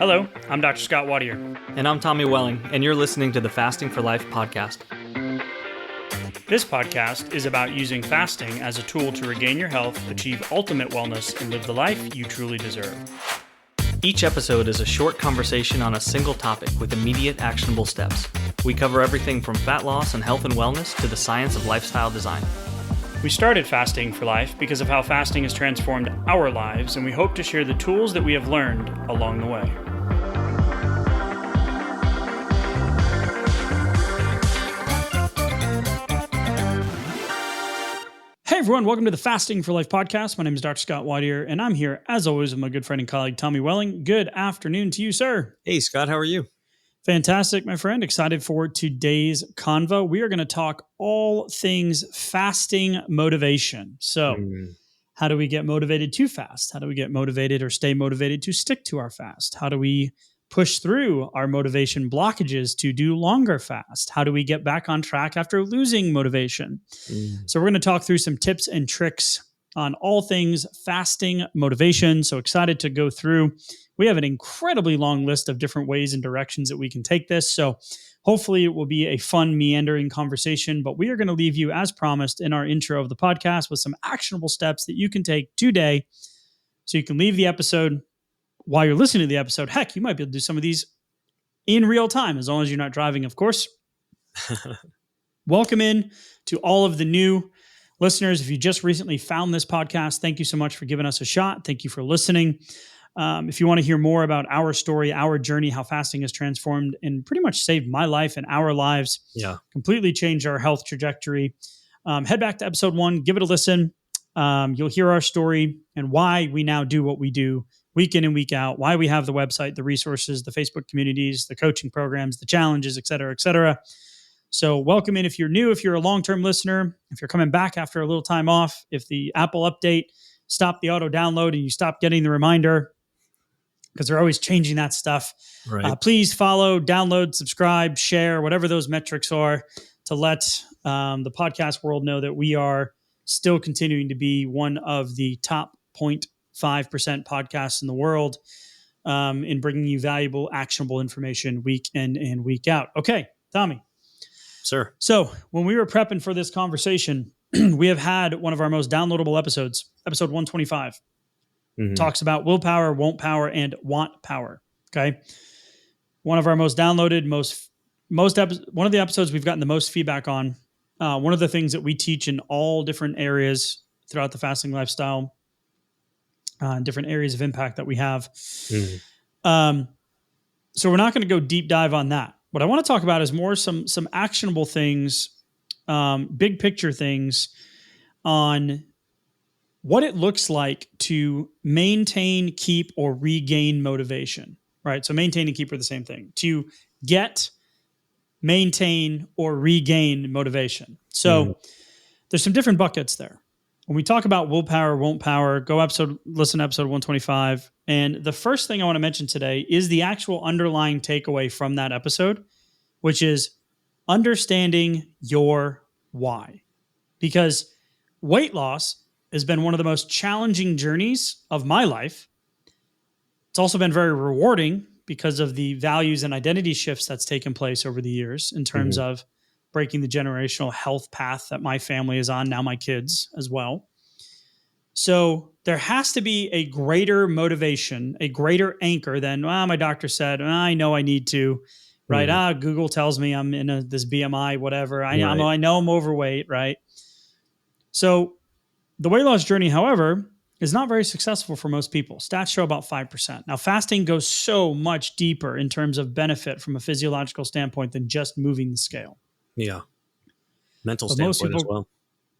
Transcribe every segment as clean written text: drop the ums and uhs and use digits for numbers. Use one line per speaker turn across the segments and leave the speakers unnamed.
Hello, I'm Dr. Scott Wadier.
And I'm Tommy Welling, and you're listening to the Fasting for Life podcast.
This podcast is about using fasting as a tool to regain your health, achieve ultimate wellness, and live the life you truly deserve.
Each episode is a short conversation on a single topic with immediate actionable steps. We cover everything from fat loss and health and wellness to the science of lifestyle design.
We started Fasting for Life because of how fasting has transformed our lives, and we hope to share the tools that we have learned along the way. Hey everyone, welcome to the Fasting for Life podcast. My name is Dr. Scott Wadier, and I'm here, as always, with my good friend and colleague, Tommy Welling. Good afternoon to you, sir.
Hey, Scott, how are you?
Fantastic, my friend. Excited for today's convo. We are going to talk all things fasting motivation. So, how do we get motivated to fast? How do we get motivated or stay motivated to stick to our fast? How do we push through our motivation blockages to do longer fast? How do we get back on track after losing motivation? So we're going to talk through some tips and tricks on all things fasting motivation. So excited to go through. We have an incredibly long list of different ways and directions that we can take this. So hopefully it will be a fun, meandering conversation, but we are going to leave you, as promised in our intro of the podcast, with some actionable steps that you can take today so you can leave the episode while you're listening to the episode. Heck, you might be able to do some of these in real time, as long as you're not driving, of course. Welcome in to all of the new listeners. If you just recently found this podcast, thank you so much for giving us a shot. Thank you for listening. If you want to hear more about our story, our journey, how fasting has transformed and pretty much saved my life and our lives, completely changed our health trajectory, head back to episode 1, give it a listen. You'll hear our story and why we now do what we do week in and week out, why we have the website, the resources, the Facebook communities, the coaching programs, the challenges, et cetera, et cetera. So welcome in if you're new, if you're a long-term listener, if you're coming back after a little time off, if the Apple update stopped the auto download and you stopped getting the reminder, because they're always changing that stuff. Right. Please follow, download, subscribe, share, whatever those metrics are, to let the podcast world know that we are still continuing to be one of the top 0.5% podcasts in the world in bringing you valuable, actionable information week in and week out. Okay, Tommy.
Sir.
So when we were prepping for this conversation, we have had one of our most downloadable episodes, episode 125. Talks about willpower, won't power, and want power. Okay. One of our most downloaded, one of the episodes we've gotten the most feedback on. One of the things that we teach in all different areas throughout the fasting lifestyle, different areas of impact that we have. So we're not going to go deep dive on that. What I want to talk about is more some actionable things, big picture things on what it looks like to maintain, keep, or regain motivation, right? So maintain and keep are the same thing. To get, maintain, or regain motivation. So there's some different buckets there. When we talk about willpower, won't power, listen to episode 125. And the first thing I want to mention today is the actual underlying takeaway from that episode, which is understanding your why. Because weight loss has been one of the most challenging journeys of my life. It's also been very rewarding because of the values and identity shifts that's taken place over the years in terms of breaking the generational health path that my family is on, now my kids as well. So there has to be a greater motivation, a greater anchor than, my doctor said, I know I need to, right? Google tells me I'm in this BMI, whatever. I know I'm overweight, right? So the weight loss journey, however, is not very successful for most people. Stats show about 5%. Now, fasting goes so much deeper in terms of benefit from a physiological standpoint than just moving the scale.
Yeah. Mental standpoint as well.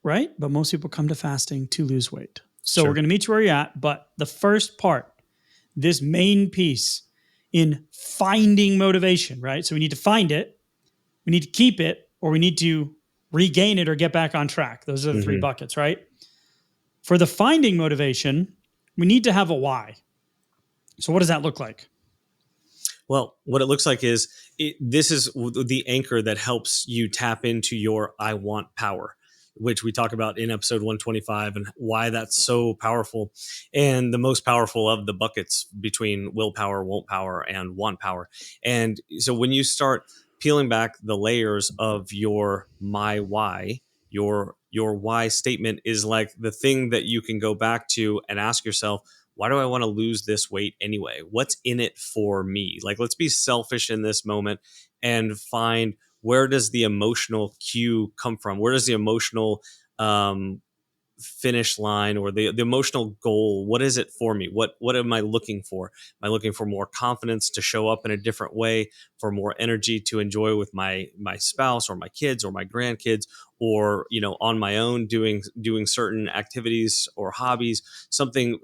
Right? But most people come to fasting to lose weight. So we're going to meet you where you're at. But the first part, this main piece in finding motivation, right? So we need to find it, we need to keep it, or we need to regain it or get back on track. Those are the three buckets, right? For the finding motivation, we need to have a why. So what does that look like?
Well, what it looks like is this is the anchor that helps you tap into your I want power. which we talk about in episode 125 and why that's so powerful, and the most powerful of the buckets between willpower, won't power, and want power. And so when you start peeling back the layers of your my why, your why statement is like the thing that you can go back to and ask yourself, why do I want to lose this weight anyway? What's in it for me? Like, let's be selfish in this moment and find, where does the emotional cue come from? Where does the emotional finish line, or the emotional goal, what is it for me? What am I looking for? Am I looking for more confidence to show up in a different way, for more energy to enjoy with my spouse or my kids or my grandkids, or on my own, doing certain activities or hobbies, something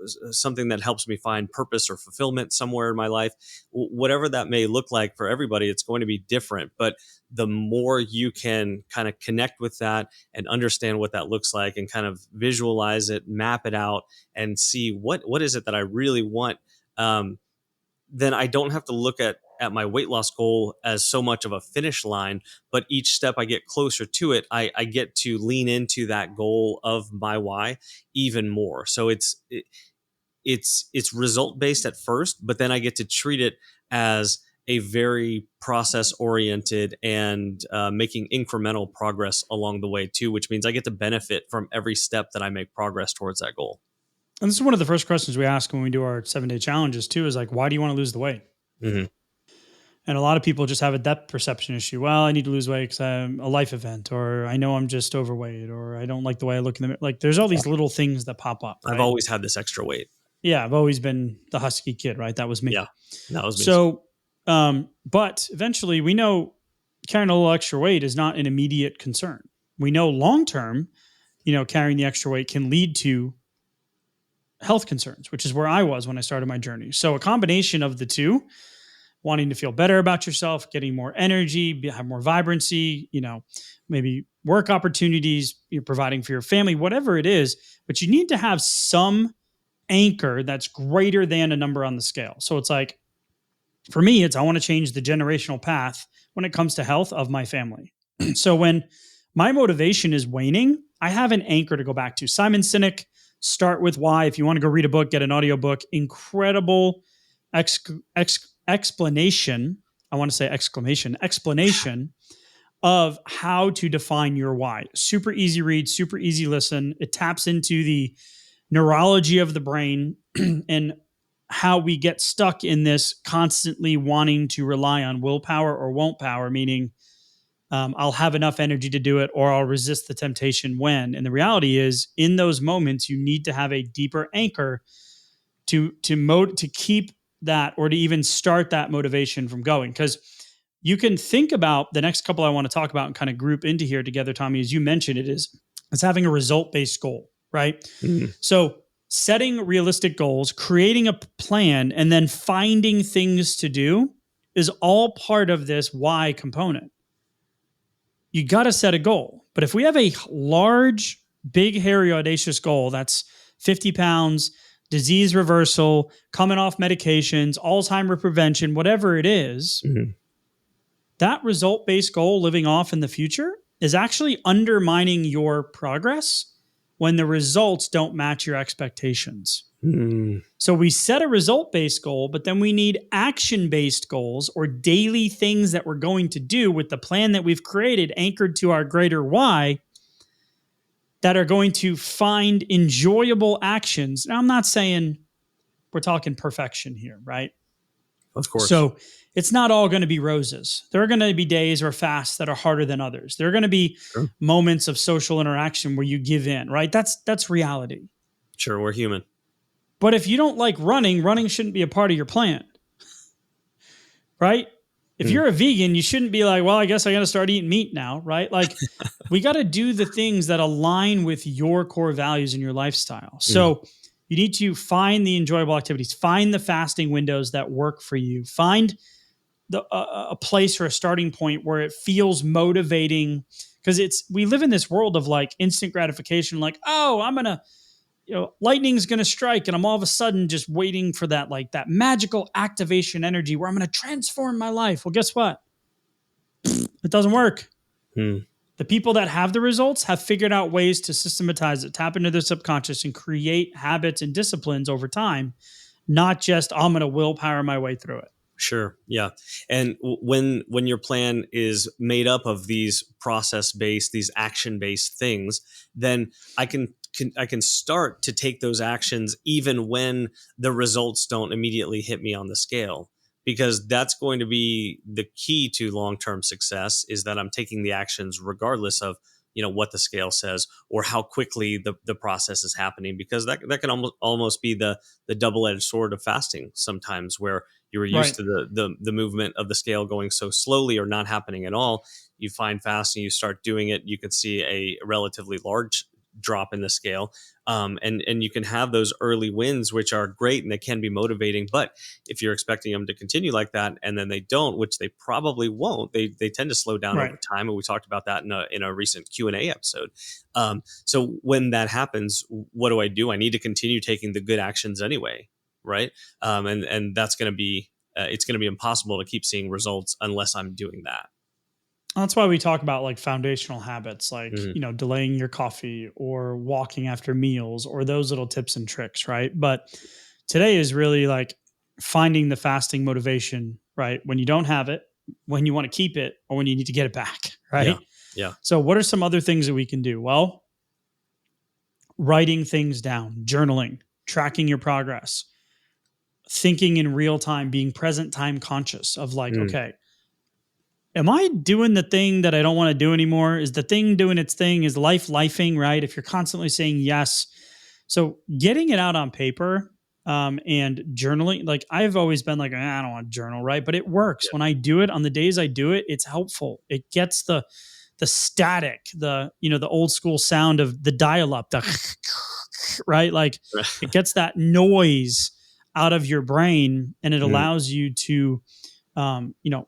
that helps me find purpose or fulfillment somewhere in my life? Whatever that may look like for everybody, it's going to be different, but the more you can kind of connect with that and understand what that looks like, and kind of visualize it, map it out, and see what is it that I really want, then I don't have to look at my weight loss goal as so much of a finish line, but each step I get closer to it, I get to lean into that goal of my why even more. So it's result based at first, but then I get to treat it as a very process oriented, and making incremental progress along the way too, which means I get to benefit from every step that I make progress towards that goal.
And this is one of the first questions we ask when we do our 7-day challenges too, is like, why do you want to lose the weight?
Mm-hmm.
And a lot of people just have a depth perception issue. Well, I need to lose weight because I'm a life event, or I know I'm just overweight, or I don't like the way I look in the mirror. Like, there's all these little things that pop up. Right?
I've always had this extra weight.
Yeah, I've always been the husky kid, right? That was me.
Yeah, that was me.
So, but eventually we know carrying a little extra weight is not an immediate concern. We know long-term, carrying the extra weight can lead to health concerns, which is where I was when I started my journey. So a combination of the two, wanting to feel better about yourself, getting more energy, have more vibrancy, maybe work opportunities, you're providing for your family, whatever it is, but you need to have some anchor that's greater than a number on the scale. So it's like, for me, I want to change the generational path when it comes to health of my family. So when my motivation is waning, I have an anchor to go back to. Simon Sinek, Start With Why. If you want to go read a book, get an audiobook. Incredible explanation. I want to say explanation of how to define your why. Super easy read, super easy listen. It taps into the neurology of the brain and how we get stuck in this constantly wanting to rely on willpower or won't power, meaning I'll have enough energy to do it, or I'll resist the temptation when. And the reality is, in those moments, you need to have a deeper anchor to keep that, or to even start that motivation from going. Because you can think about the next couple I want to talk about and kind of group into here together, Tommy, as you mentioned, it's having a result-based goal, right? Mm-hmm. So setting realistic goals, creating a plan, and then finding things to do is all part of this why component. You got to set a goal. But if we have a large, big, hairy, audacious goal that's 50 pounds, disease reversal, coming off medications, Alzheimer prevention, whatever it is, mm-hmm. that result-based goal living off in the future is actually undermining your progress when the results don't match your expectations. Mm. So we set a result-based goal, but then we need action-based goals, or daily things that we're going to do with the plan that we've created, anchored to our greater why, that are going to find enjoyable actions. Now, I'm not saying we're talking perfection here, right?
Of course.
So it's not all going to be roses. There are going to be days or fasts that are harder than others. There are going to be moments of social interaction where you give in, right? That's reality.
Sure, we're human.
But if you don't like running shouldn't be a part of your plan, right? If you're a vegan, you shouldn't be like, well, I guess I got to start eating meat now, right? Like, we got to do the things that align with your core values and your lifestyle. So you need to find the enjoyable activities, find the fasting windows that work for you, find a place or a starting point where it feels motivating, because we live in this world of like instant gratification, like, oh, I'm going to, lightning's going to strike, and I'm all of a sudden just waiting for that, like that magical activation energy where I'm going to transform my life. Well, guess what? It doesn't work. The people that have the results have figured out ways to systematize it, tap into their subconscious, and create habits and disciplines over time, not just I'm going to willpower my way through it.
Sure. Yeah. And when your plan is made up of these process based, these action based things, then I can start to take those actions even when the results don't immediately hit me on the scale, because that's going to be the key to long-term success, is that I'm taking the actions regardless of what the scale says or how quickly the process is happening, because that can almost be the double-edged sword of fasting sometimes, where you were used
Right.
to the movement of the scale going so slowly or not happening at all. You find fasting, you start doing it, you can see a relatively large drop in the scale, and you can have those early wins, which are great and they can be motivating. But if you're expecting them to continue like that and then they don't, which they probably won't, they tend to slow down
Right.
over time, and we talked about that in a recent Q&A episode. So when that happens, what do? I need to continue taking the good actions anyway, right? And that's going to be it's going to be impossible to keep seeing results unless I'm doing that.
That's why we talk about like foundational habits, like,
Mhm.
delaying your coffee or walking after meals or those little tips and tricks, right? But today is really like finding the fasting motivation, right? When you don't have it, when you want to keep it, or when you need to get it back,
Yeah.
right?
Yeah.
So, what are some other things that we can do? Well, writing things down, journaling, tracking your progress, thinking in real time, being present time conscious of like,
Mm.
okay, am I doing the thing that I don't want to do anymore? Is the thing doing its thing? Is life lifing, right? If you're constantly saying yes. So getting it out on paper, and journaling, like I've always been like, I don't want to journal, right? But it works.
Yeah.
When I do it on the days I do it, it's helpful. It gets the static, the old school sound of the dial up, the right? Like it gets that noise out of your brain, and it
Mm.
allows you to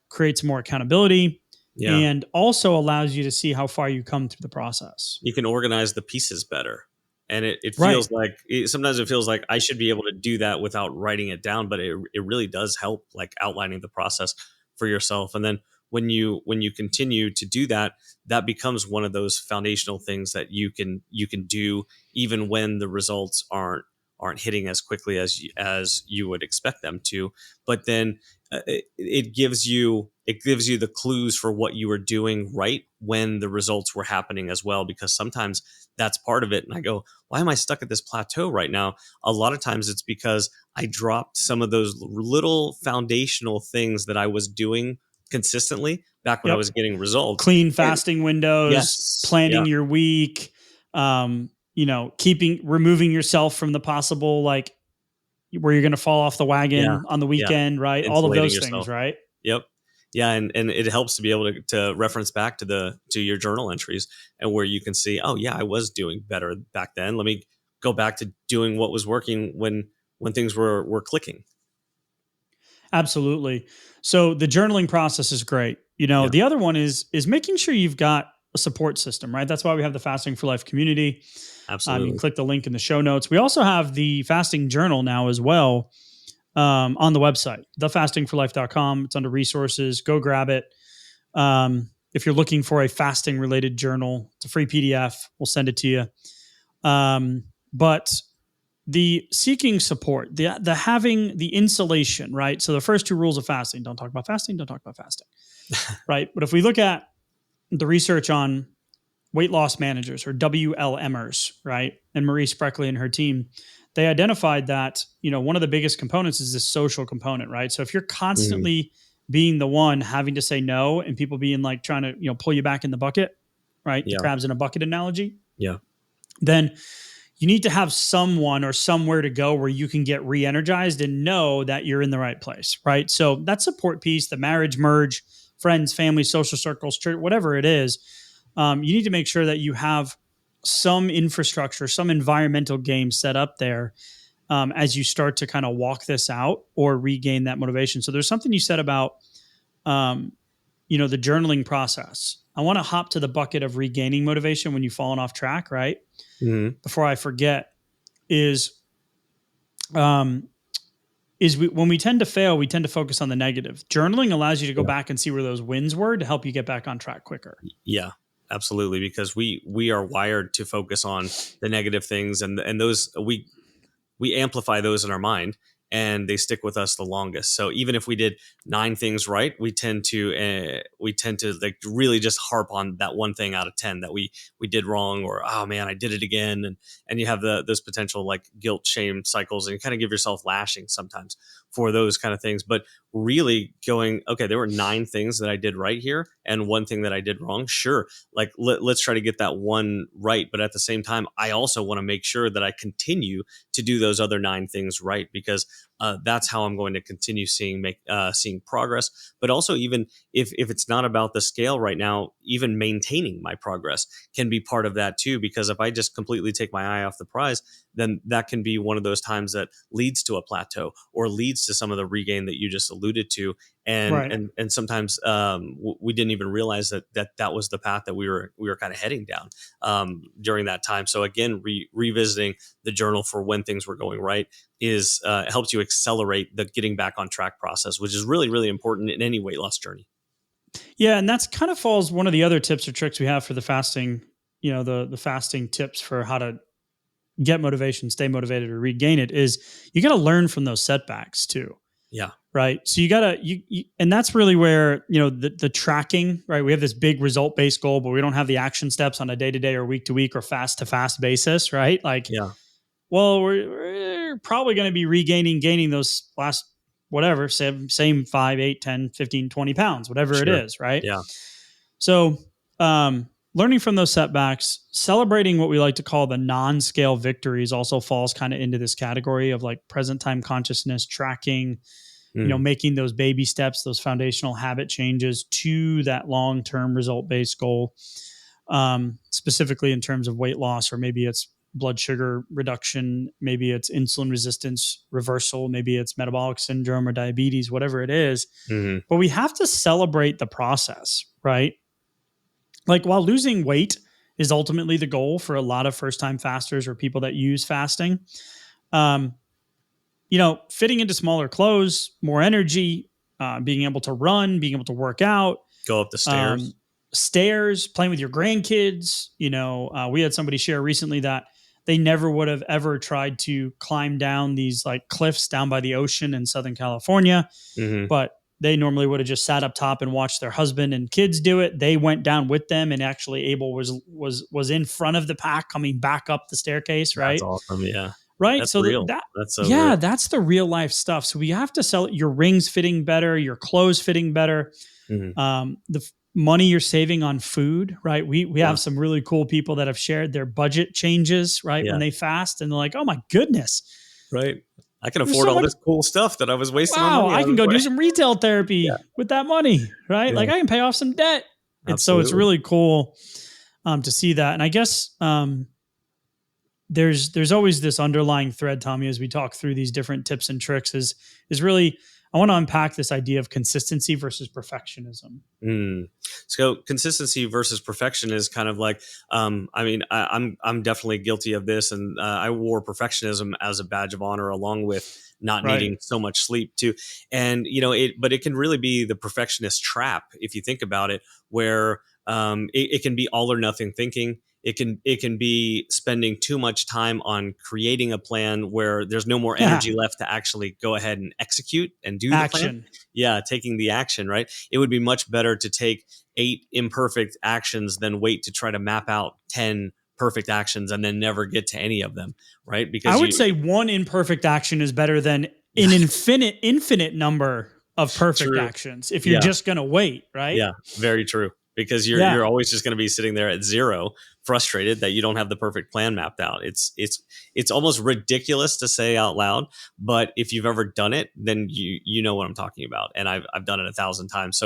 create some more accountability,
Yeah.
and also allows you to see how far you come through the process.
You can organize the pieces better. And it
Right.
feels like sometimes it feels like I should be able to do that without writing it down, but it really does help, like outlining the process for yourself. And then when you continue to do that, that becomes one of those foundational things that you can do even when the results aren't hitting as quickly as you would expect them to. But then it gives you the clues for what you were doing right when the results were happening as well, because sometimes that's part of it. And I go, why am I stuck at this plateau right now? A lot of times it's because I dropped some of those little foundational things that I was doing consistently back when I
Yep.
was getting results.
Clean
And
fasting windows,
yes,
planning
yeah,
your week, removing yourself from the possible, like where you're going to fall off the
yeah,
wagon on the
yeah,
weekend, right? All of
insulating
those things,
yourself.
right?
Yep. Yeah, and it helps to be able to reference back to your journal entries, and where you can see, oh yeah, I was doing better back then. Let me go back to doing what was working when things were clicking.
Absolutely. So the journaling process is great.
Yeah,
The other one is making sure you've got a support system, right? That's why we have the Fasting for Life community. You can
absolutely.
click the link in the show notes. We also have the fasting journal now as well, on the website, thefastingforlife.com. It's under resources. Go grab it. If you're looking for a fasting related journal, it's a free PDF. We'll send it to you. But the seeking support, the having the insulation, right? So the first two rules of fasting: don't talk about fasting, don't talk about fasting, right? But if we look at the research on weight loss managers, or WLMers, right? And Marie Spreckley and her team, they identified that, one of the biggest components is this social component, right? So if you're
Mhm.
constantly being the one having to say no, and people being like trying to, pull you back in the bucket, right? The
Yeah,
crabs in a bucket analogy,
yeah,
then you need to have someone or somewhere to go where you can get re-energized and know that you're in the right place, right? So that support piece, the marriage merge, friends, family, social circles, church, whatever it is, you need to make sure that you have some infrastructure, some environmental game set up there, as you start to kind of walk this out or regain that motivation. So there's something you said about, um, the journaling process. I want to hop to the bucket of regaining motivation when you've fallen off track, right?
hmm
Before I forget, is um, when we tend to fail, we tend to focus on the negative. Journaling allows you to go
yeah,
back and see where those wins were to help you get back on track quicker.
yeah. absolutely, because we are wired to focus on the negative things, and those we amplify those in our mind, and they stick with us the longest. So even if we did 9 things right, we tend to like really just harp on that one thing out of 10 that we did wrong, or oh man, I did it again, and you have those potential like guilt shame cycles, and you kind of give yourself lashing sometimes for those kind of things. But really going, okay, there were 9 things that I did right here and 1 thing that I did wrong. Sure, like let's try to get that one right, but at the same time, I also want to make sure that I continue to do those other 9 things right, because that's how I'm going to continue seeing progress. But also, even if it's not about the scale right now, even maintaining my progress can be part of that too. Because if I just completely take my eye off the prize, then that can be one of those times that leads to a plateau or leads to some of the regain that you just alluded to. And
Right.
and sometimes we didn't even realize that was the path that we were kind of heading down during that time. So again, revisiting the journal for when things were going right is helps you accelerate the getting back on track process, which is really, really important in any weight loss journey.
Yeah, and that's kind of falls one of the other tips or tricks we have for the fasting, the fasting tips for how to get motivation, stay motivated, or regain it is you got to learn from those setbacks too.
Yeah.
Right. So you gotta and that's really where, the tracking, right? We have this big result based goal, but we don't have the action steps on a day to day or week to week or fast to fast basis, right? Like,
Yeah.
well, we're probably going to be gaining those last, whatever, same 5, 8, 10, 15, 20 pounds, whatever it
Sure.
is. Right.
Yeah.
So, learning from those setbacks, celebrating what we like to call the non-scale victories also falls kind of into this category of like present time consciousness, tracking,
Mm.
making those baby steps, those foundational habit changes to that long-term result-based goal, specifically in terms of weight loss, or maybe it's blood sugar reduction, maybe it's insulin resistance reversal, maybe it's metabolic syndrome or diabetes, whatever it is.
Hmm.
But we have to celebrate the process, right? Like, while losing weight is ultimately the goal for a lot of first-time fasters or people that use fasting, um, fitting into smaller clothes, more energy, being able to run, being able to work out,
Go up the
um,
stairs.
stairs, playing with your grandkids. We had somebody share recently that they never would have ever tried to climb down these like cliffs down by the ocean in Southern California,
Hmm.
but they normally would have just sat up top and watched their husband and kids do it. They went down with them, and actually Abel was in front of the pack coming back up the staircase,
That's
right?
awesome. Yeah.
Right.
That's
So
real. That's so real.
yeah, that's the real life stuff. So we have to sell your rings fitting better, your clothes fitting better,
Hmm.
money you're saving on food, right? We
Yeah.
have some really cool people that have shared their budget changes, right? When
Yeah.
they fast, and they're like, oh my goodness,
Right. I can
there's
afford
so
all
much.
this cool stuff that I was wasting my
Wow,
money
I
on
can go
before.
do some retail
Yeah.
therapy with that money, right? Like
Yeah.
I can pay off some debt. It's
Absolutely.
really cool to see that. And I guess there's always this underlying thread, Tommy, as we talk through these different tips and tricks, is really, I want to unpack this idea of consistency versus perfectionism.
Mm. So consistency versus perfection is kind of like, I mean, I'm definitely guilty of this, and I wore perfectionism as a badge of honor, along with not
Right.
needing so much sleep too. And but it can really be the perfectionist trap if you think about it, where it can be all or nothing thinking. It can be spending too much time on creating a plan where there's no more energy left to actually go ahead and execute and do the plan.
Action.
Yeah, taking the action, right? It would be much better to take 8 imperfect actions than wait to try to map out 10 perfect actions and then never get to any of them, right?
I
Because
would
you
say one imperfect action is better than an infinite number of perfect
true.
actions if you're
Yeah.
just going to wait, right?
Yeah, very true. Because you're
Yeah.
always just going to be sitting there at zero, frustrated that you don't have the perfect plan mapped out. It's almost ridiculous to say out loud, but if you've ever done it, then you know what I'm talking about, and I've done it 1,000 times.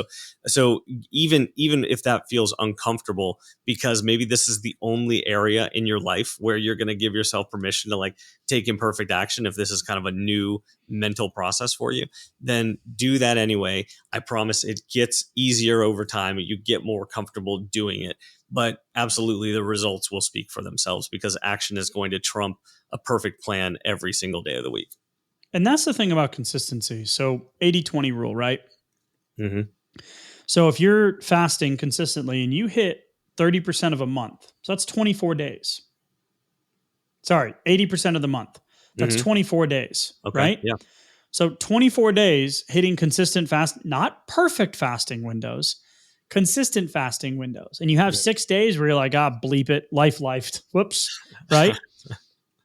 So even if that feels uncomfortable, because maybe this is the only area in your life where you're going to give yourself permission to like take imperfect action, if this is kind of a new mental process for you, then do that anyway. I promise it gets easier over time. You get more comfortable doing it, but absolutely the results will speak for themselves, because action is going to trump a perfect plan every single day of the week.
And that's the thing about consistency. So 80-20 rule, right?
Hmm.
So if you're fasting consistently and you hit 30% of a month. So that's 24 days. Sorry, 80% of the month. That's 24 days,
Okay.
right?
Yeah.
So 24 days hitting consistent fast, not perfect fasting windows, consistent fasting windows. And you have 6 days where you're like, bleep it, lifed, whoops, right?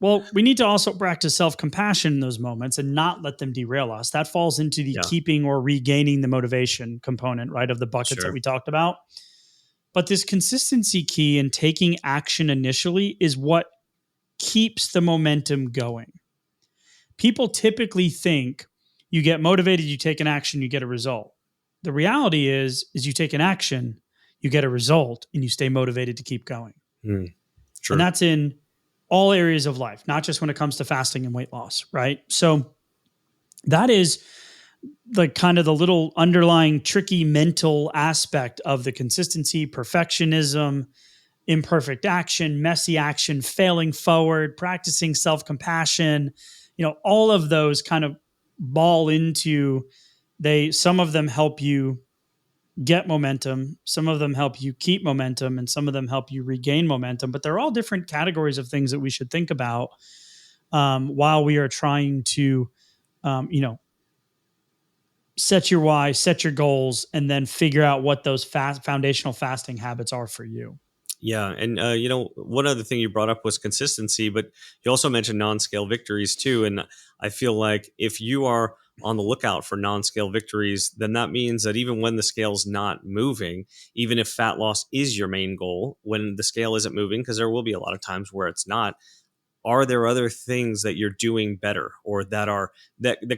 Well, we need to also practice self-compassion in those moments and not let them derail us. That falls into the
Yeah.
keeping or regaining the motivation component, right, of the buckets that we talked about. But this consistency key and taking action initially is what keeps the momentum going. People typically think you get motivated, you take an action, you get a result. The reality is you take an action, you get a result, and you stay motivated to keep going.
Sure.
And that's in all areas of life, not just when it comes to fasting and weight loss, right? So that is like kind of the little underlying tricky mental aspect of the consistency, perfectionism, imperfect action, messy action, failing forward, practicing self-compassion, all of those kind of ball into some of them help you get momentum, some of them help you keep momentum, and some of them help you regain momentum, but they're all different categories of things that we should think about while we are trying to set your why, set your goals, and then figure out what those foundational fasting habits are for you.
Yeah. And, one other thing you brought up was consistency, but you also mentioned non-scale victories too. And I feel like if you are on the lookout for non-scale victories, then that means that even when the scale's not moving, even if fat loss is your main goal, when the scale isn't moving, because there will be a lot of times where it's not, are there other things that you're doing better or that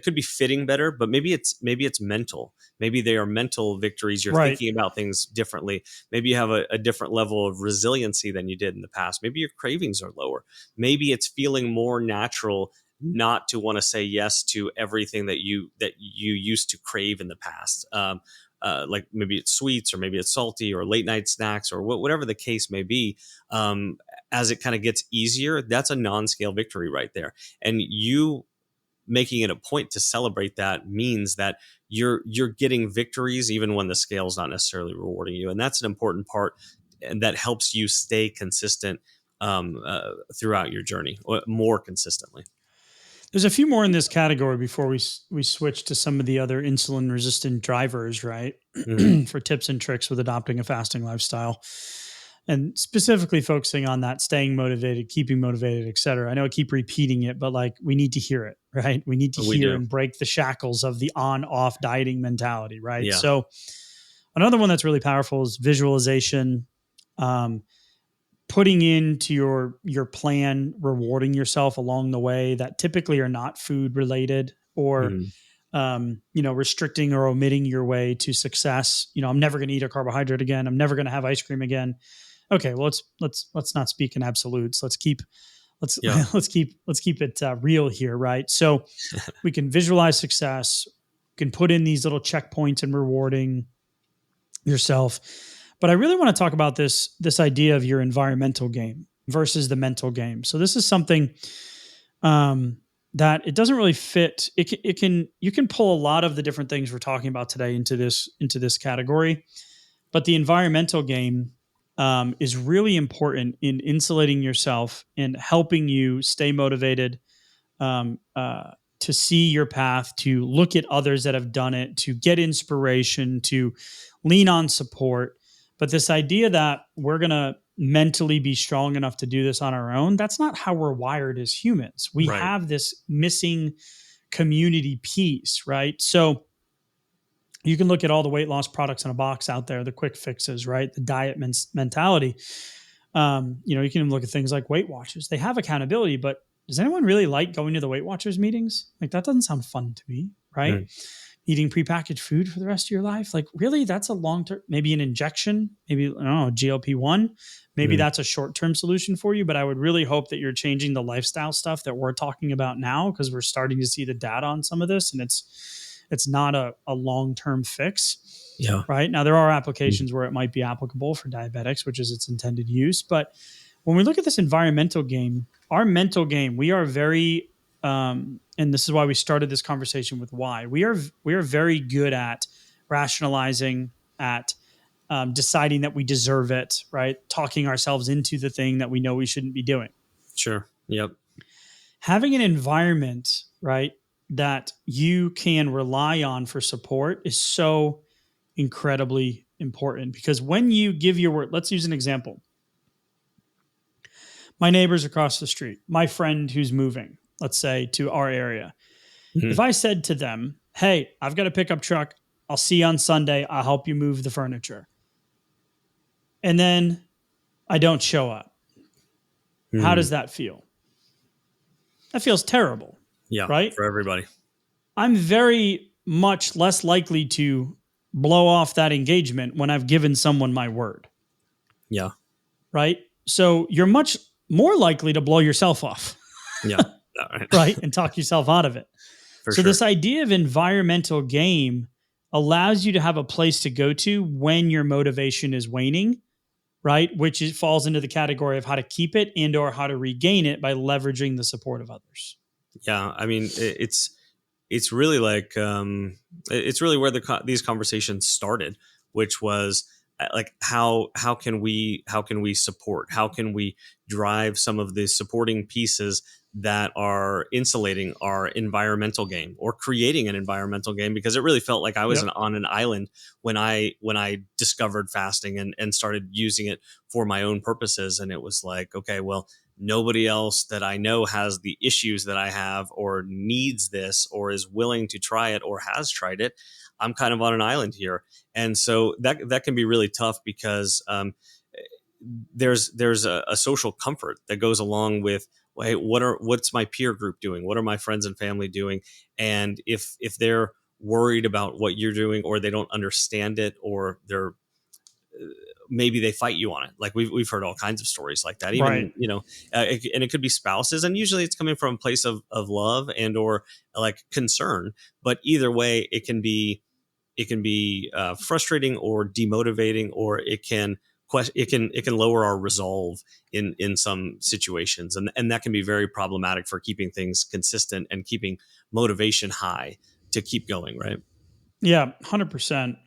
could be fitting better, but maybe it's mental. Maybe they are mental victories. You're
Right.
thinking about things differently. Maybe you have a different level of resiliency than you did in the past. Maybe your cravings are lower. Maybe it's feeling more natural not to want to say yes to everything that you used to crave in the past. Like maybe it's sweets or maybe it's salty or late night snacks or whatever the case may be. As it kind of gets easier, that's a non-scale victory right there. And you making it a point to celebrate that means that you're getting victories even when the scale's not necessarily rewarding you. And that's an important part, and that helps you stay consistent throughout your journey, or more consistently.
There's a few more in this category before we switch to some of the other insulin resistant drivers, right? For tips and tricks with adopting a fasting lifestyle, and specifically focusing on that staying motivated, keeping motivated, et cetera. I know I keep repeating it, but like we need to hear it, right? We need to
We
hear
do.
and break the shackles of the on-off dieting mentality, right?
Yeah.
So another one that's really powerful is visualization. Putting into your plan, rewarding yourself along the way that typically are not food related, or
Mhm.
restricting or omitting your way to success. I'm never going to eat a carbohydrate again. I'm never going to have ice cream again. Okay, well let's not speak in absolutes. Let's
Yeah.
let's keep it real here, right? So we can visualize success, can put in these little checkpoints and rewarding yourself. But I really want to talk about this idea of your environmental game versus the mental game. So this is something that it doesn't really fit. You can pull a lot of the different things we're talking about today into this category, but the environmental game is really important in insulating yourself and helping you stay motivated, um, uh, to see your path, to look at others that have done it, to get inspiration, to lean on support. But this idea that we're going to mentally be strong enough to do this on our own, that's not how we're wired as humans. We
Right.
have this missing community piece, right? So you can look at all the weight loss products in a box out there, the quick fixes, right? The diet mentality. You can look at things like Weight Watchers. They have accountability, but does anyone really like going to the Weight Watchers meetings? Like that doesn't sound fun to me, right?
Mm.
Eating prepackaged food for the rest of your life. Like really, that's a long-term, maybe an injection, maybe, I don't know, GLP-1. Maybe
Mm.
that's a short-term solution for you, but I would really hope that you're changing the lifestyle stuff that we're talking about now, because we're starting to see the data on some of this, and it's not a long-term fix.
Yeah.
Right. Now, there are applications where it might be applicable for diabetics, which is its intended use. But when we look at this environmental game, our mental game, we are very, and this is why we started this conversation with why we are very good at rationalizing, at deciding that we deserve it, right? Talking ourselves into the thing that we know we shouldn't be doing.
Sure. Yep.
Having an environment, right, that you can rely on for support is so incredibly important, because when you give your word, let's use an example. My neighbors across the street, my friend who's moving, let's say, to our area.
Mhm.
If I said to them, hey, I've got a pickup truck, I'll see you on Sunday, I'll help you move the furniture, and then I don't show up, how
Hmm.
does that feel? That feels terrible,
Yeah.
right?
For everybody.
I'm very much less likely to blow off that engagement when I've given someone my word,
Yeah.
right? So you're much more likely to blow yourself off,
Yeah. All right.
right? And talk yourself out of it.
For
So
sure.
this idea of environmental game allows you to have a place to go to when your motivation is waning, right? Which falls into the category of how to keep it and or how to regain it by leveraging the support of others.
Yeah. I mean, it's really like it's really where these conversations started, which was like how can we support, how can we drive some of the supporting pieces that are insulating our environmental game or creating an environmental game, because it really felt like I was
Yep.
on an island when I discovered fasting and started using it for my own purposes. And it was like, okay, well, nobody else that I know has the issues that I have or needs this or is willing to try it or has tried it. I'm kind of on an island here. And so that can be really tough because there's a social comfort that goes along with, well, hey, what's my peer group doing? What are my friends and family doing? And if they're worried about what you're doing, or they don't understand it, or they're maybe they fight you on it. Like we've heard all kinds of stories like that, even,
Right.
and it could be spouses, and usually it's coming from a place of love and or like concern. But either way, it can be frustrating or demotivating, or it can lower our resolve in some situations, and that can be very problematic for keeping things consistent and keeping motivation high to keep going, right?
Yeah, 100%.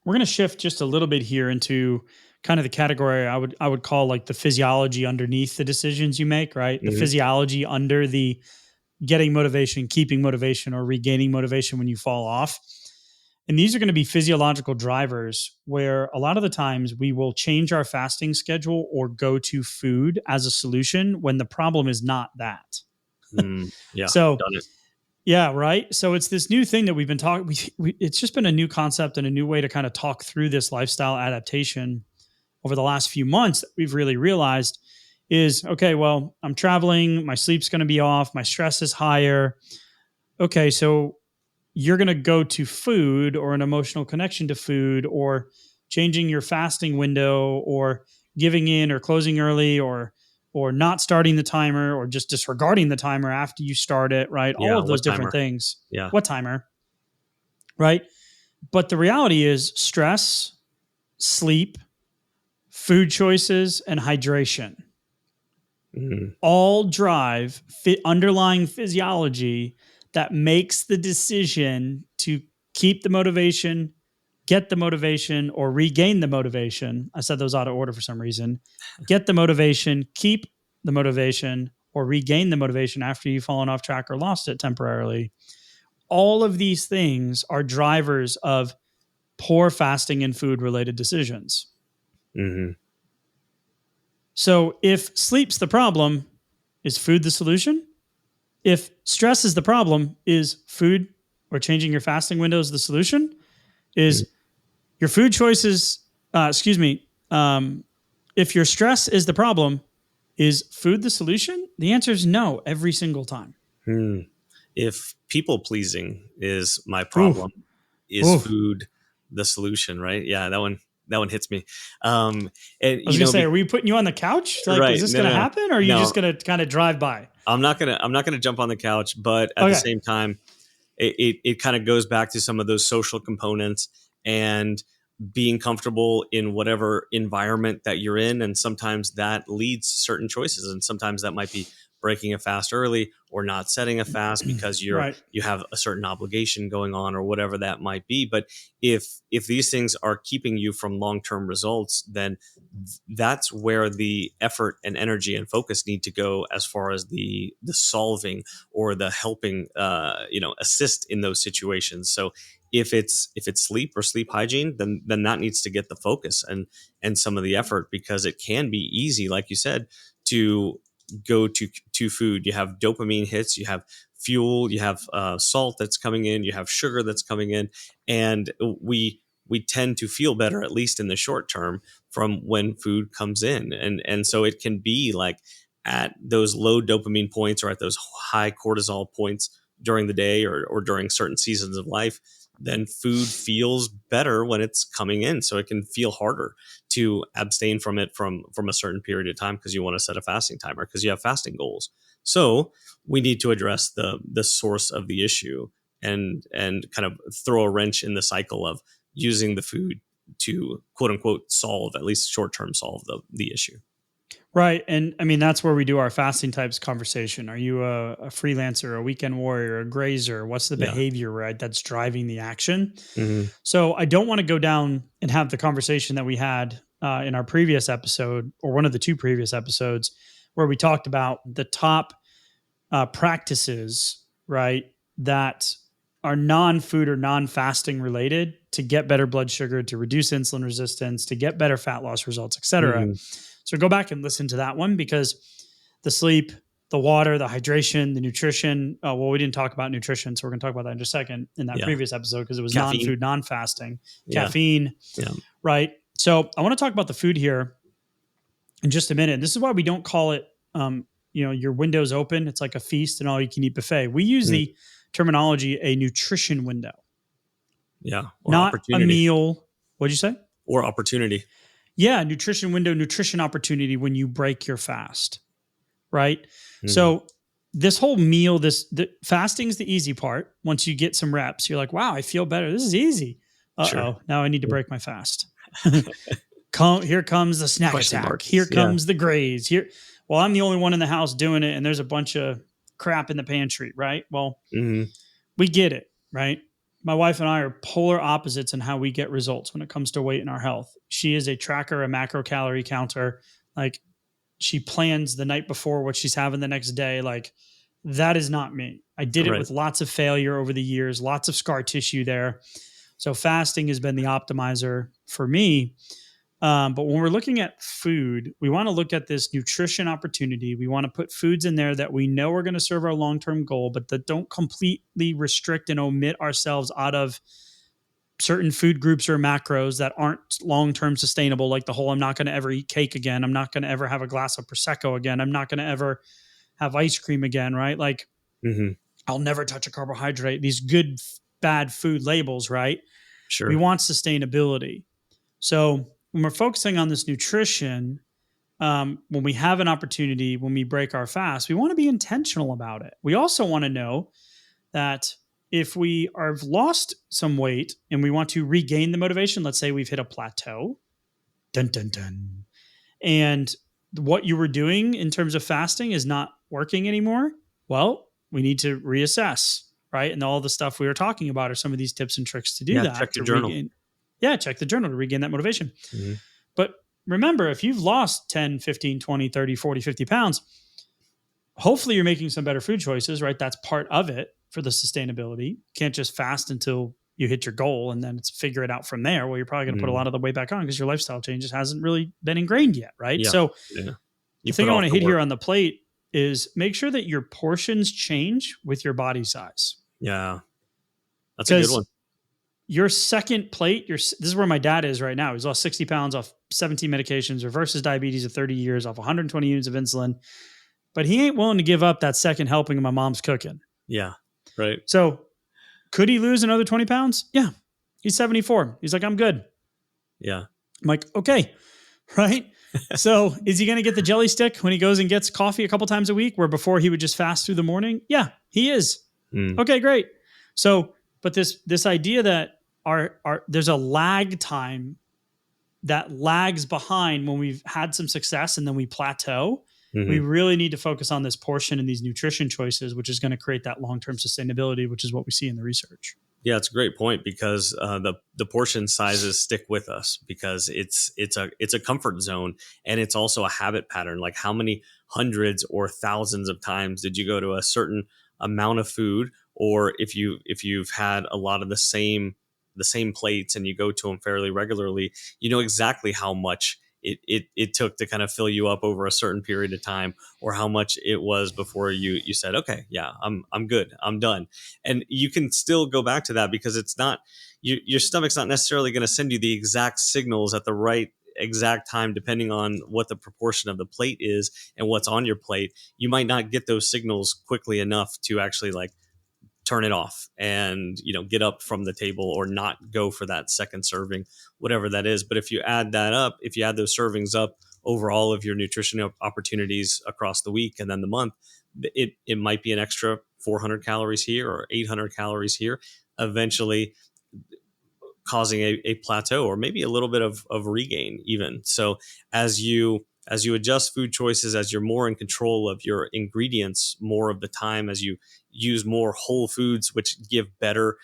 We're going to shift just a little bit here into kind of the category I would call like the physiology underneath the decisions you make, right? The
Hmm.
physiology under the getting motivation, keeping motivation, or regaining motivation when you fall off. And these are going to be physiological drivers where a lot of the times we will change our fasting schedule or go to food as a solution when the problem is not that.
Yeah,
So
done it.
yeah, right. So it's this new thing that we've been talking. It's just been a new concept and a new way to kind of talk through this lifestyle adaptation over the last few months that we've really realized is okay. Well, I'm traveling. My sleep's going to be off. My stress is higher. Okay, so you're going to go to food or an emotional connection to food or changing your fasting window or giving in or closing early or not starting the timer or just disregarding the timer after you start it, right? All
Yeah,
of
what
those different
timer?
things.
Yeah.
What timer, right? But the reality is stress, sleep, food choices, and hydration
Mhm.
all drive underlying physiology that makes the decision to keep the motivation, get the motivation, or regain the motivation. I said those out of order for some reason. Get the motivation, keep the motivation, or regain the motivation after you've fallen off track or lost it temporarily. All of these things are drivers of poor fasting and food related decisions.
Mhm.
So if sleep's the problem, is food the solution? If stress is the problem, is food or changing your fasting windows the solution?
Mhm.
Is your food choices, excuse me, if your stress is the problem, is food the solution? The answer is no every single time.
Hmm. If people pleasing is my
Oof,
problem, is
oof.
food the solution? Right? Yeah, that one hits me. Um, and
I was gonna say, are we putting you on the couch? Like, is
right?
this
No,
gonna
no, no,
happen, or are you
no.
just gonna kind of drive by?
I'm not gonna jump on the couch, but at the
Okay.
same time, it kind of goes back to some of those social components and being comfortable in whatever environment that you're in, and sometimes that leads to certain choices, and sometimes that might be breaking a fast early or not setting a fast because
Right.
you have a certain obligation going on or whatever that might be. But if these things are keeping you from long-term results, then that's where the effort and energy and focus need to go as far as the solving or the helping assist in those situations. So if it's sleep or sleep hygiene, then that needs to get the focus and some of the effort, because it can be easy, like you said, to go to food. You have dopamine hits, you have fuel, you have salt that's coming in, you have sugar that's coming in, and we tend to feel better, at least in the short term, from when food comes in. And so it can be like at those low dopamine points or at those high cortisol points during the day or during certain seasons of life, then food feels better when it's coming in. So it can feel harder to abstain from it from a certain period of time because you want to set a fasting timer because you have fasting goals. So we need to address the source of the issue and kind of throw a wrench in the cycle of using the food to quote unquote solve, at least short term solve the issue.
Right. And I mean, that's where we do our fasting types conversation. Are you a freelancer, a weekend warrior, a grazer? What's the
Yeah.
behavior, right, that's driving the action?
Mm-hmm.
So I don't want to go down and have the conversation that we had in our previous episode, or one of the two previous episodes, where we talked about the top practices, right, that are non-food or non-fasting related to get better blood sugar, to reduce insulin resistance, to get better fat loss results, et cetera.
Mm-hmm.
So go back and listen to that one, because the sleep, the water, the hydration, the nutrition. We didn't talk about nutrition, so we're going to talk about that in just a second in that previous episode, because it was
Caffeine.
non-food, non-fasting,
Yeah.
caffeine, right? So I want to talk about the food here in just a minute. This is why we don't call it, your window's open. It's like a feast and all you can eat buffet. We use the terminology a nutrition window.
Yeah. Or
not
opportunity.
a meal. What'd you say?
Or opportunity.
Yeah, nutrition window, nutrition opportunity when you break your fast, right? So this whole meal, the fasting's the easy part. Once you get some reps, you're like, wow, I feel better. This is easy.
Sure.
Now I need to break my fast. Here comes the snack
Question
attack.
marks.
Here comes the graze. Well, I'm the only one in the house doing it, and there's a bunch of crap in the pantry, right? Well, we get it, right? My wife and I are polar opposites in how we get results when it comes to weight and our health. She is a tracker, a macro calorie counter. Like, she plans the night before what she's having the next day. Like, that is not me. I did it with lots of failure over the years, lots of scar tissue there. So fasting has been the optimizer for me. But when we're looking at food, we want to look at this nutrition opportunity. We want to put foods in there that we know are going to serve our long-term goal, but that don't completely restrict and omit ourselves out of certain food groups or macros that aren't long-term sustainable, like the whole, I'm not going to ever eat cake again. I'm not going to ever have a glass of Prosecco again. I'm not going to ever have ice cream again, right? Like, I'll never touch a carbohydrate. These good, bad food labels, right?
Sure.
We want sustainability. So when we're focusing on this nutrition, when we have an opportunity, when we break our fast, we want to be intentional about it. We also want to know that if we have lost some weight and we want to regain the motivation, let's say we've hit a plateau, and what you were doing in terms of fasting is not working anymore, well, we need to reassess, right? And all the stuff we were talking about are some of these tips and tricks to do that.
Check your journal.
Check the journal to regain that motivation. But remember, if you've lost 10, 15, 20, 30, 40, 50 pounds, hopefully you're making some better food choices, right? That's part of it for the sustainability. You can't just fast until you hit your goal and then it's figure it out from there. Well, you're probably going to put a lot of the weight back on because your lifestyle changes hasn't really been ingrained yet, right? So the thing I want to hit here on the plate is make sure that your portions change with your body size.
Yeah. That's a good one.
Your second plate, this is where my dad is right now. He's lost 60 pounds off 17 medications, reverses diabetes of 30 years, off 120 units of insulin. But he ain't willing to give up that second helping of my mom's cooking.
Yeah, right.
So could he lose another 20 pounds? Yeah. He's 74. He's like, I'm good.
Yeah.
I'm like, okay, right? So is he going to get the jelly stick when he goes and gets coffee a couple times a week, where before he would just fast through the morning? Yeah, he is. Okay, great. So, but this idea that there's a lag time that lags behind when we've had some success and then we plateau. We
Mhm.
really need to focus on this portion and these nutrition choices, which is going to create that long-term sustainability, which is what we see in the research.
Yeah, it's a great point because the portion sizes stick with us because it's a comfort zone, and it's also a habit pattern. Like, how many hundreds or thousands of times did you go to a certain amount of food, or if you've had a lot of the same plates and you go to them fairly regularly, you know exactly how much it took to kind of fill you up over a certain period of time, or how much it was before you said, okay, yeah, I'm good, I'm done. And you can still go back to that because it's not your stomach's not necessarily going to send you the exact signals at the right exact time, depending on what the proportion of the plate is and what's on your plate. You might not get those signals quickly enough to actually like turn it off and get up from the table or not go for that second serving, whatever that is. But if you add that up, if you add those servings up over all of your nutrition opportunities across the week and then the month, it might be an extra 400 calories here or 800 calories here, eventually causing a plateau or maybe a little bit of regain even. So as you adjust food choices, as you're more in control of your ingredients more of the time, as you use more whole foods, which give better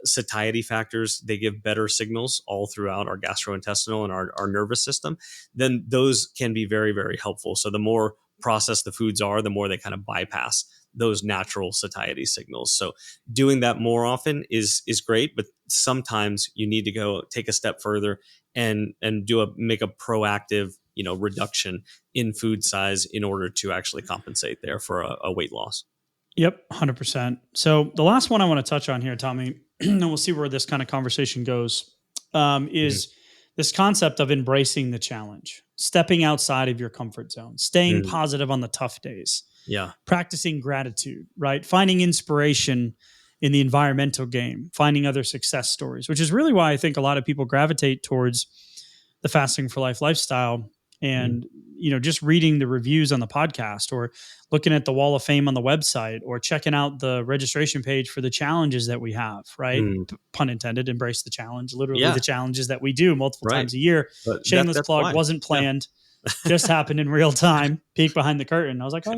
satiety factors, they give better signals all throughout our gastrointestinal and our nervous system, then those can be very, very helpful. So the more processed the foods are, the more they kind of bypass those natural satiety signals. So doing that more often is great, but sometimes you need to go take a step further and make a proactive reduction in food size in order to actually compensate there for a weight loss.
Yep, 100%. So the last one I want to touch on here, Tommy, and we'll see where this kind of conversation goes,
Mhm.
is this concept of embracing the challenge, stepping outside of your comfort zone, staying
Mhm.
positive on the tough days,
Yeah.
practicing gratitude, right? Finding inspiration in the environmental game, finding other success stories, which is really why I think a lot of people gravitate towards the fasting for life lifestyle.
Mhm.
And just reading the reviews on the podcast, or looking at the wall of fame on the website, or checking out the registration page for the challenges that we have, right?
Mhm.
Pun intended, embrace the challenge, literally
Yeah.
the challenges that we do multiple
Right.
times a year.
But
Shameless
that's
plug,
why.
wasn't
Yeah.
planned, just happened in real time, peek behind the curtain. I was like, oh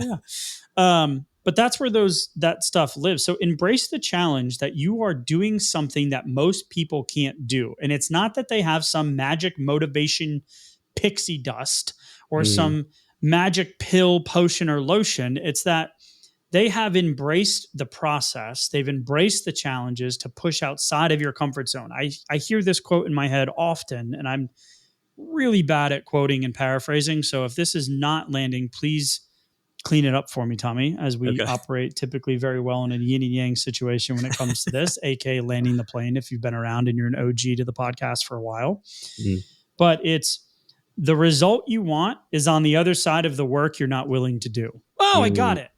yeah. But that's where that stuff lives. So embrace the challenge that you are doing something that most people can't do. And it's not that they have some magic motivation pixie dust or
Mhm.
some magic pill, potion, or lotion. It's that they have embraced the process. They've embraced the challenges to push outside of your comfort zone. I hear this quote in my head often, and I'm really bad at quoting and paraphrasing. So if this is not landing, please clean it up for me, Tommy, as we
Okay.
operate typically very well in a yin and yang situation when it comes to this, aka landing the plane if you've been around and you're an OG to the podcast for a while.
Mhm.
But it's the result you want is on the other side of the work you're not willing to do. Oh, I got
Mhm.
it.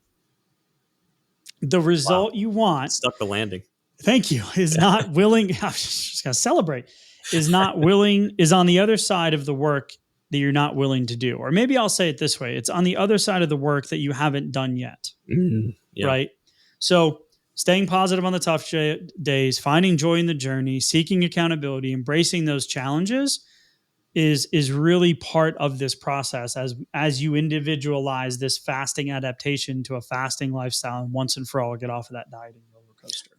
The
Wow.
result you want,
Stuck the landing.
thank you, is not willing. I was just going to celebrate. Is not willing, is on the other side of the work that you're not willing to do. Or maybe I'll say it this way, it's on the other side of the work that you haven't done yet.
Yeah.
Right? So staying positive on the tough days, finding joy in the journey, seeking accountability, embracing those challenges is really part of this process as you individualize this fasting adaptation to a fasting lifestyle, and once and for all get off of that dieting roller coaster.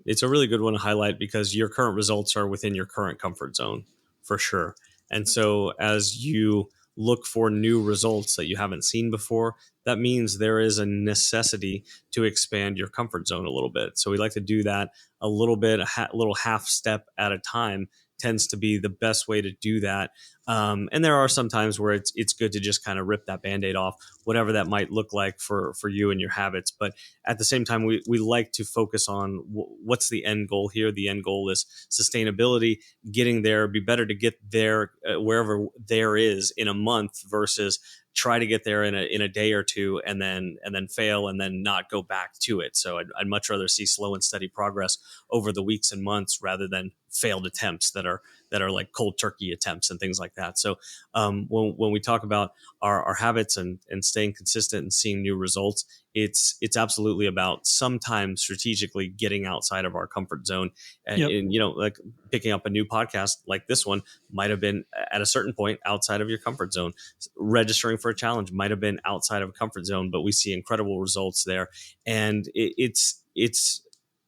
It's a really good one to highlight because your current results are within your current comfort zone for sure. And so as you look for new results that you haven't seen before, that means there is a necessity to expand your comfort zone a little bit. So we like to do that a little bit, little half step at a time tends to be the best way to do that. And there are some times where it's good to just kind of rip that Band-Aid off, whatever that might look like for you and your habits. But at the same time, we like to focus on what's the end goal here. The end goal is sustainability, getting there. It'd be better to get there wherever there is in a month versus try to get there in a day or two and then fail and then not go back to it. So I'd much rather see slow and steady progress over the weeks and months rather than failed attempts that are that are like cold turkey attempts and things like that. So when we talk about our habits and staying consistent and seeing new results, it's absolutely about sometimes strategically getting outside of our comfort zone.
Yep.
And like picking up a new podcast like this one might have been at a certain point outside of your comfort zone. Registering for a challenge might have been outside of a comfort zone, but we see incredible results there. And it's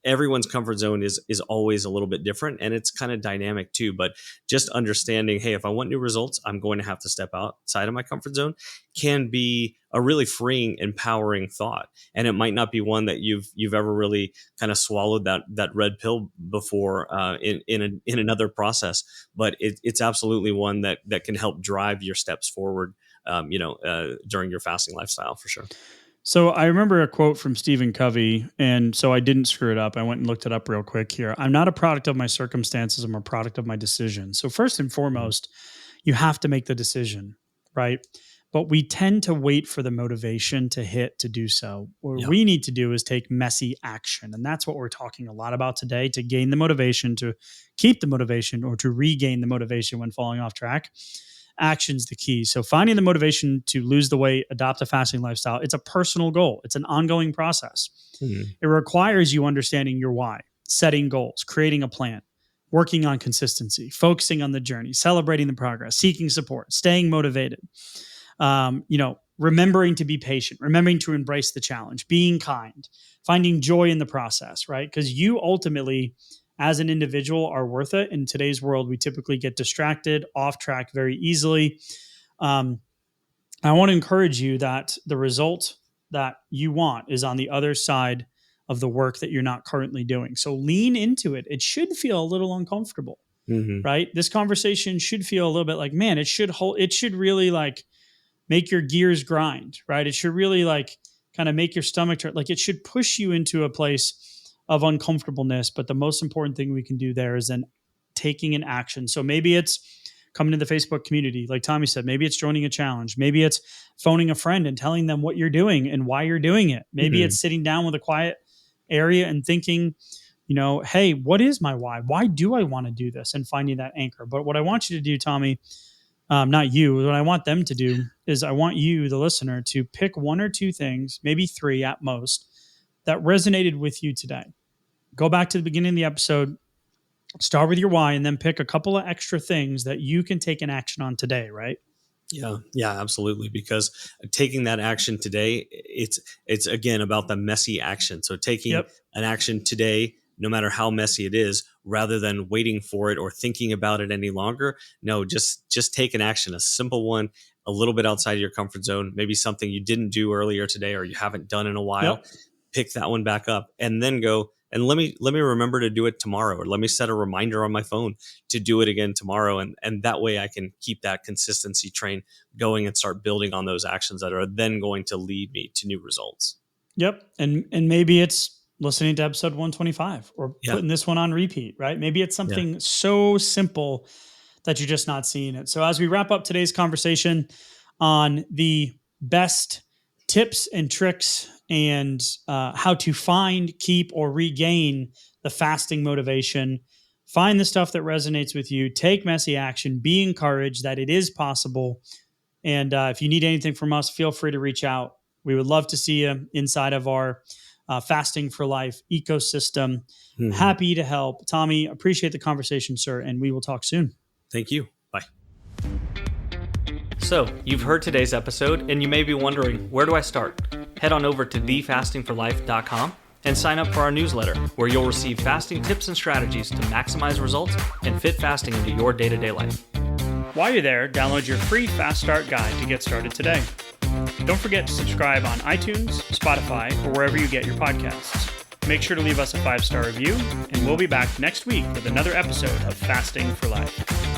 everyone's comfort zone is always a little bit different, and it's kind of dynamic too. But just understanding, hey, if I want new results, I'm going to have to step outside of my comfort zone, can be a really freeing, empowering thought. And it might not be one that you've ever really kind of swallowed that red pill before in another process, but it's absolutely one that can help drive your steps forward, during your fasting lifestyle for sure.
So I remember a quote from Stephen Covey, and so I didn't screw it up. I went and looked it up real quick here. I'm not a product of my circumstances. I'm a product of my decisions. So first and foremost, you have to make the decision, right? But we tend to wait for the motivation to hit to do so. What we need to do is take messy action. And that's what we're talking a lot about today, to gain the motivation, to keep the motivation, or to regain the motivation when falling off track. Action's the key. So finding the motivation to lose the weight, adopt a fasting lifestyle, it's a personal goal. It's an ongoing process. It requires you understanding your why, setting goals, creating a plan, working on consistency, focusing on the journey, celebrating the progress, seeking support, staying motivated, remembering to be patient, remembering to embrace the challenge, being kind, finding joy in the process, right? Because you ultimately, as an individual, are worth it. In today's world, we typically get distracted, off track very easily. I want to encourage you that the result that you want is on the other side of the work that you're not currently doing. So lean into it. It should feel a little uncomfortable, right? This conversation should feel a little bit like, man, it should really like make your gears grind, right? It should really like kind of make your stomach turn. Like it should push you into a place of uncomfortableness. But the most important thing we can do there is then taking an action. So maybe it's coming to the Facebook community, like Tommy said. Maybe it's joining a challenge. Maybe it's phoning a friend and telling them what you're doing and why you're doing it. Maybe it's sitting down with a quiet area and thinking, hey, what is my why? Why do I want to do this? And finding that anchor. But what I want you to do, Tommy, not you, what I want them to do is I want you, the listener, to pick one or two things, maybe three at most, that resonated with you today. Go back to the beginning of the episode, start with your why, and then pick a couple of extra things that you can take an action on today, right?
Yeah, absolutely. Because taking that action today, it's again about the messy action. So taking an action today, no matter how messy it is, rather than waiting for it or thinking about it any longer. No, just take an action, a simple one, a little bit outside your comfort zone, maybe something you didn't do earlier today or you haven't done in a while. Pick that one back up and then go and let me remember to do it tomorrow, or let me set a reminder on my phone to do it again tomorrow. And that way I can keep that consistency train going and start building on those actions that are then going to lead me to new results.
Yep. And maybe it's listening to episode 125 or putting this one on repeat, right? Maybe it's something so simple that you're just not seeing it. So as we wrap up today's conversation on the best tips and tricks and how to find, keep, or regain the fasting motivation, find the stuff that resonates with you, take messy action, be encouraged that it is possible. And if you need anything from us, feel free to reach out. We would love to see you inside of our Fasting for Life ecosystem. Happy to help. Tommy, appreciate the conversation, sir, and we will talk soon.
Thank you. Bye.
So, you've heard today's episode, and you may be wondering, where do I start? Head on over to thefastingforlife.com and sign up for our newsletter, where you'll receive fasting tips and strategies to maximize results and fit fasting into your day-to-day life.
While you're there, download your free Fast Start guide to get started today. Don't forget to subscribe on iTunes, Spotify, or wherever you get your podcasts. Make sure to leave us a 5-star review, and we'll be back next week with another episode of Fasting for Life.